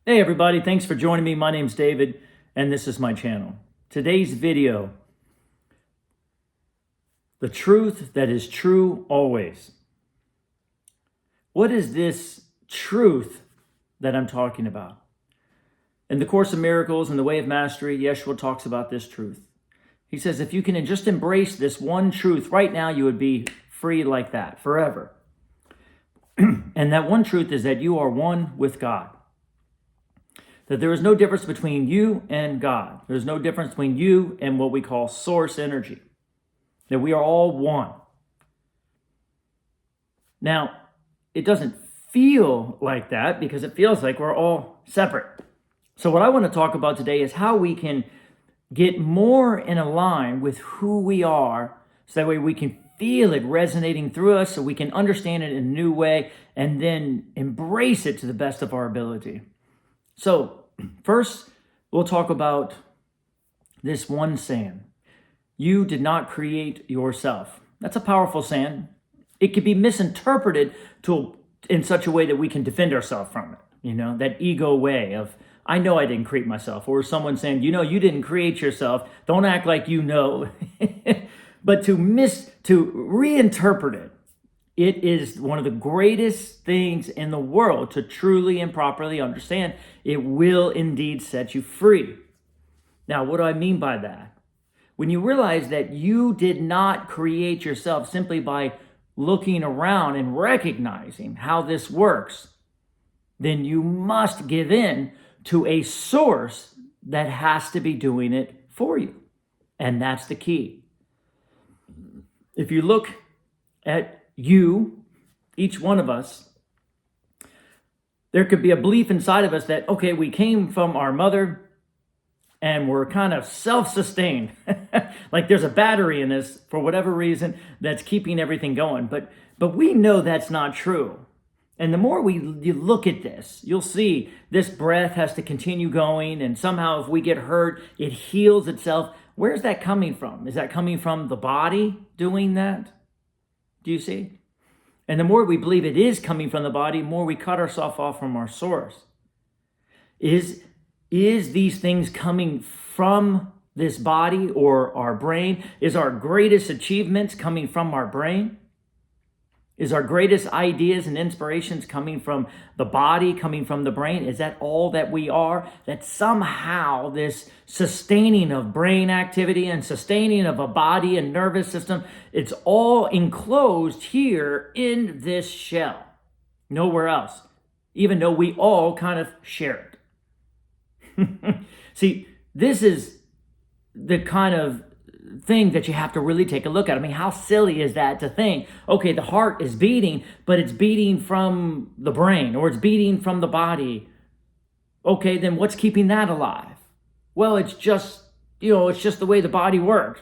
Hey everybody, thanks for joining me. My name's David and this is my channel. Today's video, the truth that is true always. What is this truth that I'm talking about? In the Course of Miracles and the Way of Mastery, Yeshua talks about this truth. He says if you can just embrace this one truth right now, you would be free like that forever. And that one truth is that you are one with God. That there is no difference between you and God. There's no difference between you and what we call source energy. That we are all one. Now, it doesn't feel like that because it feels like we're all separate. So what I want to talk about today is how we can get more in a line with who we are, so that way we can feel it resonating through us, so we can understand it in a new way and then embrace it to the best of our ability. So first, we'll talk about this one saying. You did not create yourself. That's a powerful saying. It could be misinterpreted in such a way that we can defend ourselves from it. You know, that ego way of, I know I didn't create myself. Or someone saying, you know, you didn't create yourself. Don't act like you know. But to reinterpret it, it is one of the greatest things in the world to truly and properly understand. It will indeed set you free. Now, what do I mean by that? When you realize that you did not create yourself simply by looking around and recognizing how this works, then you must give in to a source that has to be doing it for you. And that's the key. If you look at you, each one of us, there could be a belief inside of us that, okay, we came from our mother and we're kind of self-sustained. Like there's a battery in us for whatever reason that's keeping everything going. But we know that's not true. And the more you look at this, you'll see this breath has to continue going. And somehow if we get hurt, it heals itself. Where's that coming from? Is that coming from the body doing that? Do you see? And the more we believe it is coming from the body, the more we cut ourselves off from our source. Is these things coming from this body or our brain? Is our greatest achievements coming from our brain? Is our greatest ideas and inspirations coming from the body, coming from the brain? Is that all that we are? That somehow this sustaining of brain activity and sustaining of a body and nervous system, it's all enclosed here in this shell. Nowhere else. Even though we all kind of share it. See, this is the kind of thing that you have to really take a look at. I mean, how silly is that to think, okay, the heart is beating, but it's beating from the brain or it's beating from the body. Okay, then what's keeping that alive? Well, it's just the way the body works.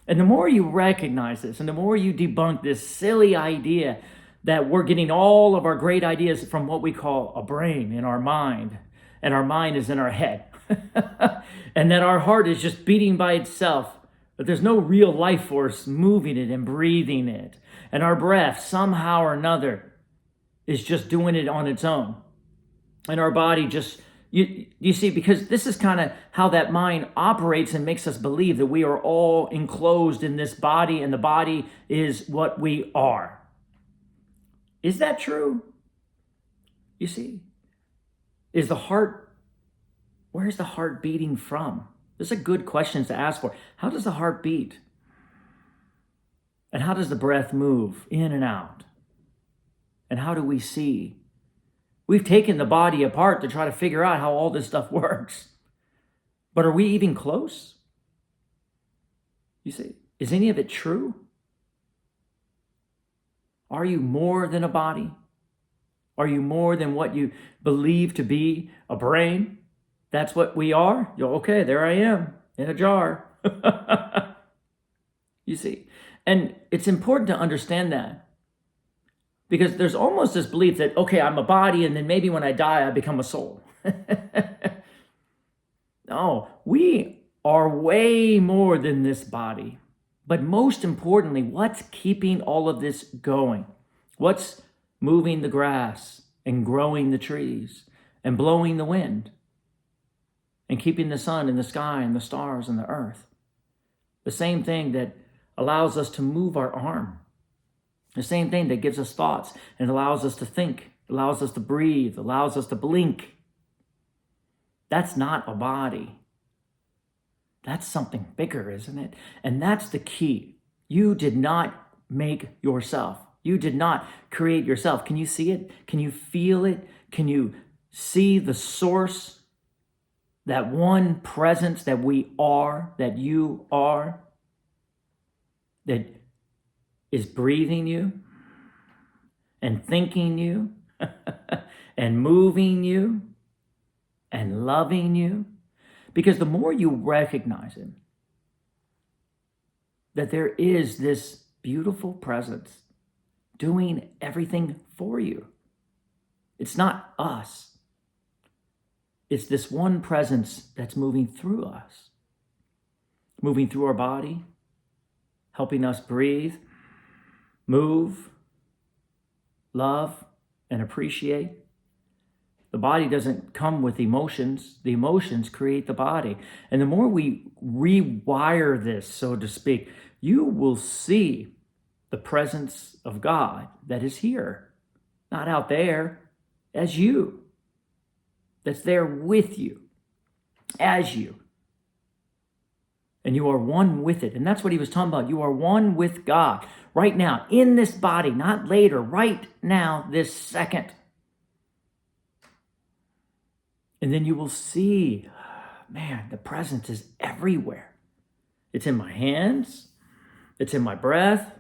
And the more you recognize this and the more you debunk this silly idea that we're getting all of our great ideas from what we call a brain in our mind, and our mind is in our head, and that our heart is just beating by itself, but there's no real life force moving it and breathing it. And our breath, somehow or another, is just doing it on its own. And our body just, you see, because this is kind of how that mind operates and makes us believe that we are all enclosed in this body and the body is what we are. Is that true? You see, where's the heart beating from? This is a good question to ask for. How does the heart beat? And how does the breath move in and out? And how do we see? We've taken the body apart to try to figure out how all this stuff works. But are we even close? You see, is any of it true? Are you more than a body? Are you more than what you believe to be a brain? That's what we are? Okay, there I am in a jar. You see, and it's important to understand that because there's almost this belief that, okay, I'm a body and then maybe when I die, I become a soul. No, we are way more than this body. But most importantly, what's keeping all of this going? What's moving the grass and growing the trees and blowing the wind and keeping the sun in the sky and the stars and the earth. The same thing that allows us to move our arm. The same thing that gives us thoughts and allows us to think, allows us to breathe, allows us to blink. That's not a body. That's something bigger, isn't it? And that's the key. You did not make yourself. You did not create yourself. Can you see it? Can you feel it? Can you see the source? That one presence that we are, that you are, that is breathing you and thinking you and moving you and loving you. Because the more you recognize it, that there is this beautiful presence doing everything for you. It's not us. It's this one presence that's moving through us, moving through our body, helping us breathe, move, love, and appreciate. The body doesn't come with emotions. The emotions create the body. And the more we rewire this, so to speak, you will see the presence of God that is here, not out there, as you. That's there with you, as you. And you are one with it. And that's what he was talking about. You are one with God right now, in this body, not later, right now, this second. And then you will see, man, the presence is everywhere. It's in my hands. It's in my breath.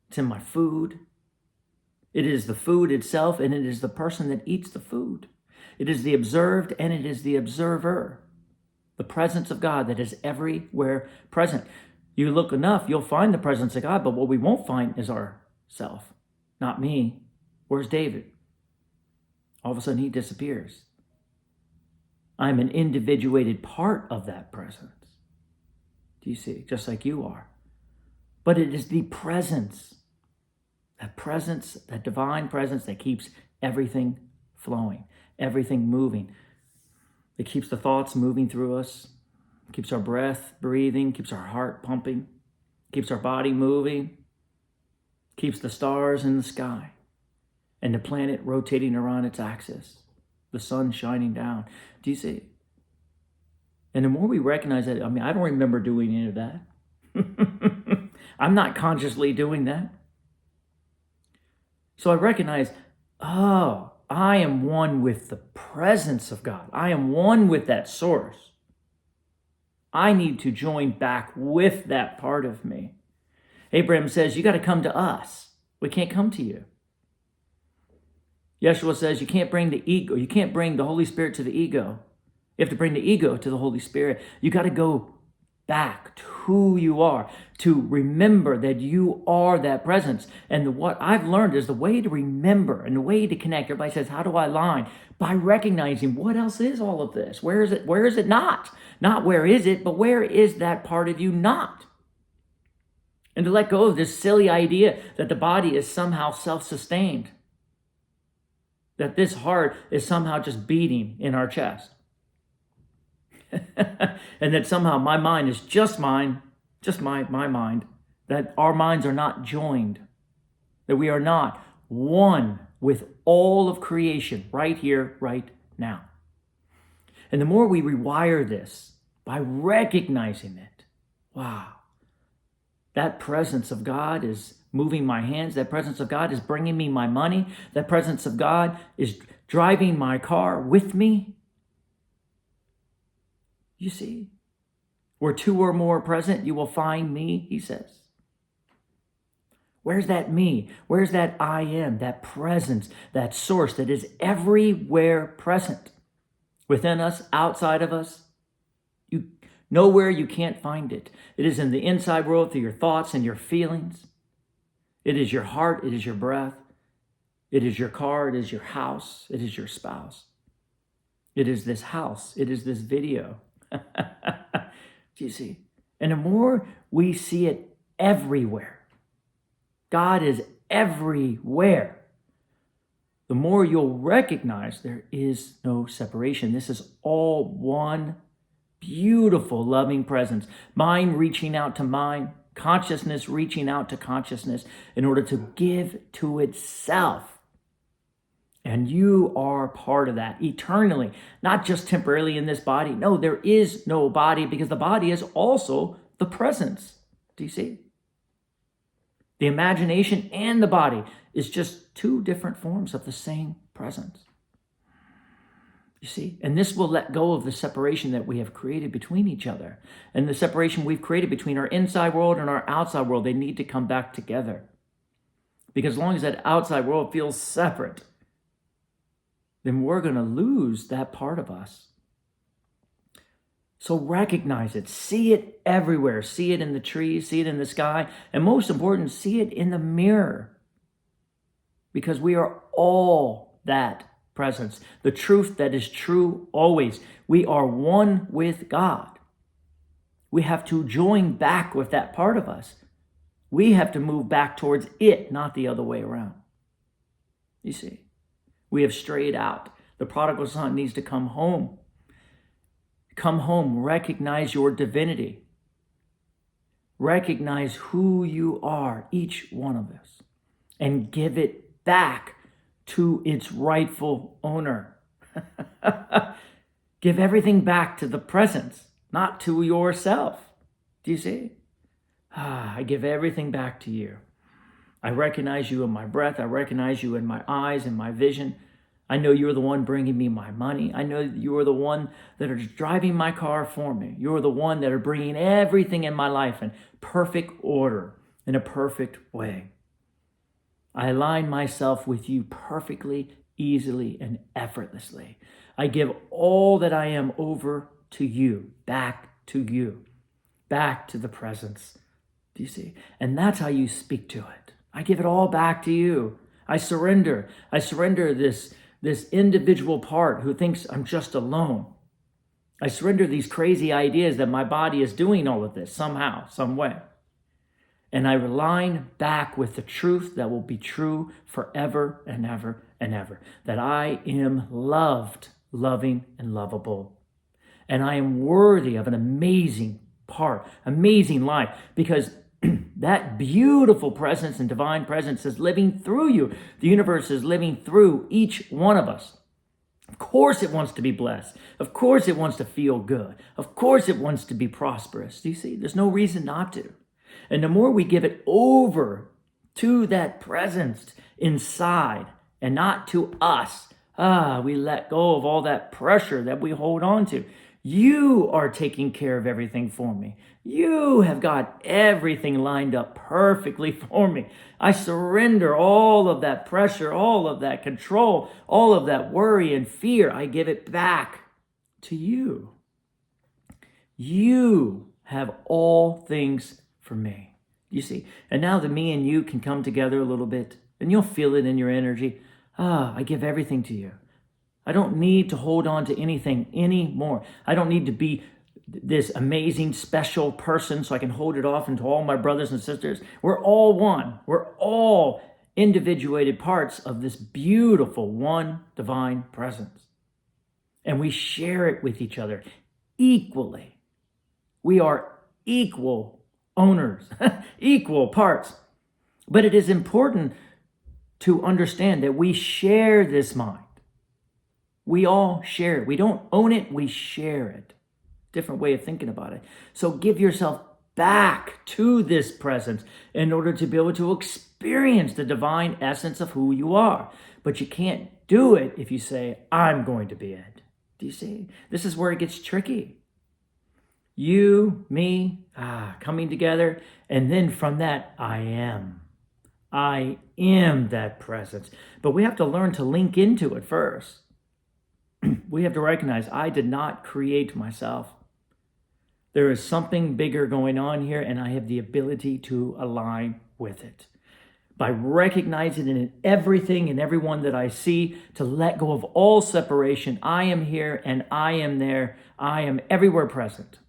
It's in my food. It is the food itself, and it is the person that eats the food. It is the observed, and it is the observer. The presence of God that is everywhere present. You look enough, you'll find the presence of God, but what we won't find is ourself. Not me. Where's David? All of a sudden he disappears. I'm an individuated part of that presence. Do you see? Just like you are. But it is the presence, that divine presence that keeps everything flowing, everything moving. It keeps the thoughts moving through us, keeps our breath breathing, keeps our heart pumping, keeps our body moving, keeps the stars in the sky, and the planet rotating around its axis, the sun shining down. Do you see? And the more we recognize that, I don't remember doing any of that. I'm not consciously doing that. So I recognize, oh, I am one with the presence of God. I am one with that source. I need to join back with that part of me. Abraham says, you got to come to us. We can't come to you. Yeshua says, you can't bring the ego. You can't bring the Holy Spirit to the ego. You have to bring the ego to the Holy Spirit. You got to go back to who you are, to remember that you are that presence. And what I've learned is the way to remember and the way to connect. Everybody says, how do I align? By recognizing what else is all of this? Where is it? Where is it not? Not where is it, but where is that part of you not? And to let go of this silly idea that the body is somehow self-sustained, that this heart is somehow just beating in our chest. And that somehow my mind is just mine, just my mind, that our minds are not joined, that we are not one with all of creation right here, right now. And the more we rewire this by recognizing it, wow, that presence of God is moving my hands. That presence of God is bringing me my money. That presence of God is driving my car with me. You see, where two or more are present, you will find me, he says. Where's that me? Where's that I am, that presence, that source that is everywhere present? Within us, outside of us, nowhere you can't find it. It is in the inside world through your thoughts and your feelings. It is your heart, it is your breath. It is your car, it is your house, it is your spouse. It is this house, it is this video. Do you see? And the more we see it everywhere, God is everywhere, the more you'll recognize there is no separation. This is all one beautiful, loving presence. Mind reaching out to mind, consciousness reaching out to consciousness in order to give to itself. And you are part of that eternally, not just temporarily in this body. No, there is no body because the body is also the presence. Do you see? The imagination and the body is just two different forms of the same presence. You see? And this will let go of the separation that we have created between each other. And the separation we've created between our inside world and our outside world, they need to come back together. Because as long as that outside world feels separate, then we're going to lose that part of us. So recognize it. See it everywhere. See it in the trees, see it in the sky, and most important, see it in the mirror. Because we are all that presence, the truth that is true always. We are one with God. We have to join back with that part of us. We have to move back towards it, not the other way around. You see, we have strayed out. The prodigal son needs to come home. Come home, recognize your divinity. Recognize who you are, each one of us, and give it back to its rightful owner. Give everything back to the presence, not to yourself. Do you see? I give everything back to you. I recognize you in my breath. I recognize you in my eyes and my vision. I know you're the one bringing me my money. I know you're the one that is driving my car for me. You're the one that are bringing everything in my life in perfect order, in a perfect way. I align myself with you perfectly, easily, and effortlessly. I give all that I am over to you, back to you, back to the presence. Do you see? And that's how you speak to it. I give it all back to you. I surrender. I surrender this individual part who thinks I'm just alone. I surrender these crazy ideas that my body is doing all of this somehow, some way. And I align back with the truth that will be true forever and ever and ever. That I am loved, loving, and lovable. And I am worthy of an amazing life, because that beautiful presence and divine presence is living through you. The universe is living through each one of us. Of course it wants to be blessed. Of course it wants to feel good. Of course it wants to be prosperous. Do you see? There's no reason not to. And the more we give it over to that presence inside and not to us, we let go of all that pressure that we hold on to. You are taking care of everything for me. You have got everything lined up perfectly for me. I surrender all of that pressure, all of that control, all of that worry and fear. I give it back to you. You have all things for me. You see? And now that me and you can come together a little bit, and you'll feel it in your energy. I give everything to you. I don't need to hold on to anything anymore. I don't need to be this amazing, special person so I can hold it off into all my brothers and sisters. We're all one. We're all individuated parts of this beautiful one divine presence. And we share it with each other equally. We are equal owners, equal parts. But it is important to understand that we share this mind. We all share it. We don't own it, we share it. Different way of thinking about it. So give yourself back to this presence in order to be able to experience the divine essence of who you are. But you can't do it if you say, I'm going to be it. Do you see? This is where it gets tricky. You, me, coming together, and then from that, I am. I am that presence. But we have to learn to link into it first. We have to recognize I did not create myself. There is something bigger going on here, and I have the ability to align with it. By recognizing it in everything and everyone that I see, to let go of all separation. I am here and I am there. I am everywhere present.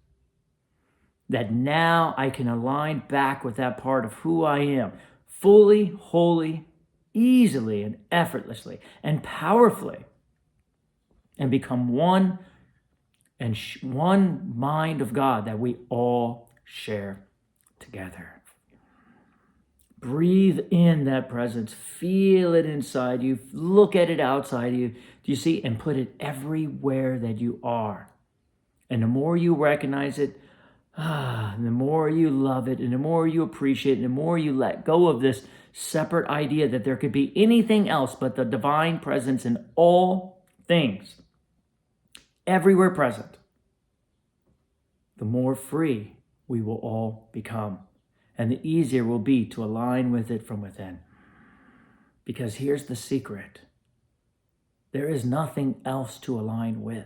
That now I can align back with that part of who I am. Fully, wholly, easily and effortlessly and powerfully and become one and one mind of God that we all share together. Breathe in that presence. Feel it inside you. Look at it outside you. Do you see? And put it everywhere that you are. And the more you recognize it, and the more you love it, and the more you appreciate it, and the more you let go of this separate idea that there could be anything else but the divine presence in all things, everywhere present, the more free we will all become. And the easier it will be to align with it from within. Because here's the secret. There is nothing else to align with.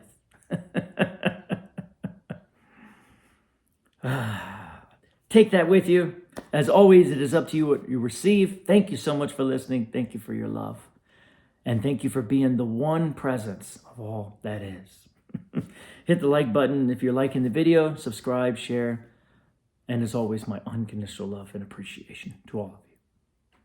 Take that with you. As always, it is up to you what you receive. Thank you so much for listening. Thank you for your love. And thank you for being the one presence of all that is. Hit the like button if you're liking the video. Subscribe, share. And as always, my unconditional love and appreciation to all of you.